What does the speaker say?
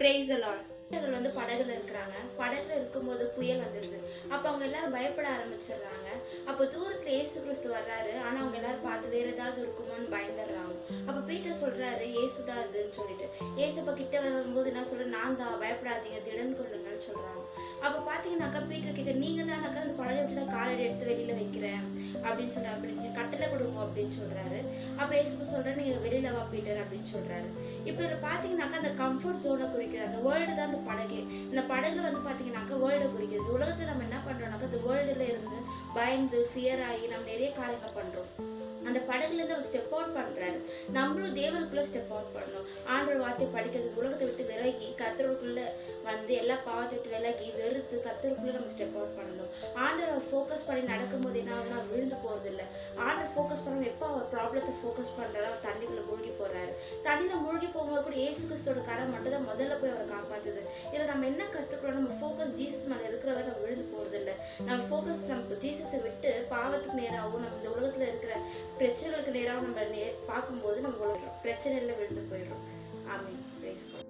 Praise the Lord. வந்து படகுல இருக்கிறாங்க. படகுல இருக்கும்போது புயல் வந்துடுது. அப்ப அவங்க எல்லாரும் பயப்பட ஆரம்பிச்சிடுறாங்க. அப்போ தூரத்துல இயேசு கிறிஸ்து வர்றாரு. ஆனா அவங்க எல்லாரும் பார்த்து வேற ஏதாவது இருக்குமோன்னு பயந்துடுறாங்க. அப்ப பீட்டர் சொல்றாரு இயேசுதான் அதுன்னு சொல்லிட்டு. இயேசுப்பா கிட்ட வரும்போது என்ன சொல்ற, நான் தான், பயப்படாதீங்க, திடன் கொள்ளுங்கன்னு சொல்றாங்க. அப்ப பாத்தீங்கன்னாக்கா பீட்டர் கிட்ட, நீங்க தானாக்கா அந்த படகை விட்டு நான் காலடி எடுத்து வெளியில வைக்கிறேன் அப்படின்னு சொல்றாரு. அப்படி கட்டளை கொடுங்க அப்படின்னு சொல்றாரு. அப்ப இயேசுப்பா சொல்ற, நீங்க வெளியில வா பீட்டர் அப்படின்னு சொல்றாரு. இப்ப இதுல பாத்தீங்கன்னாக்கா அந்த கம்ஃபர்ட் ஜோனை குறிக்கிற அந்த வேர்ல்டு தான் அந்த படகே. இந்த படகுல வந்து பாத்தீங்கன்னாக்கா வேர்ல்டை குறிக்கிறது. உலகத்துல நம்ம என்ன பண்றோம்னாக்கா இந்த வேர்ல்டுல இருந்து பயந்து ஃபியர் ஆகி நம்ம நிறைய காரியங்கள் பண்றோம். அந்த படகுல இருந்து அவர் ஸ்டெப் அவுட் பண்றாரு. நம்மளும் தேவனுக்குள்ள ஸ்டெப் அவுட் பண்ணணும். ஆண்டவர் வார்த்தை படிக்கிறது, உலகத்தை விட்டு விலகி கர்த்தருக்குள்ள வந்து எல்லா பாவத்தை விட்டு விலகி வெறுத்து கர்த்தருக்குள்ள நம்ம ஸ்டெப் அவுட் பண்ணணும். ஆண்டவர் ஃபோக்கஸ் பண்ணி நடக்கும்போது என்ன ஆகுதுன்னா விழுந்து போறது இல்லை. ஆண்டவர் ஃபோக்கஸ் பண்ணாம எப்போ அவர் ப்ராப்ளத்தை ஃபோக்கஸ் பண்றாரு, அவர் தண்ணிக்குள்ள மூழ்கி போறாரு. தண்ணியில மூழ்கி போகும்போது கூட இயேசு கிறிஸ்துவோட கரம் மட்டும் தான் முதல்ல போய் அவரை காப்பாத்துது. இதுல நம்ம என்ன கத்துக்கிறோம், நம்ம ஃபோக்கஸ் ஜீசஸ் மேல இருக்கிறவரை நம்ம விழுந்து போறது இல்லை. நம்ம ஃபோக்கஸ் நம்ம ஜீசஸை விட்டு பாவத்துக்கு நேராகவும் நம்ம இந்த உலகத்துல இருக்கிற பிரச்சனைகளுக்கு நேராக நம்ம பார்க்கும்போது நம்ம பிரச்சனையில விழுந்து போயிடும். ஆமென். Praise God.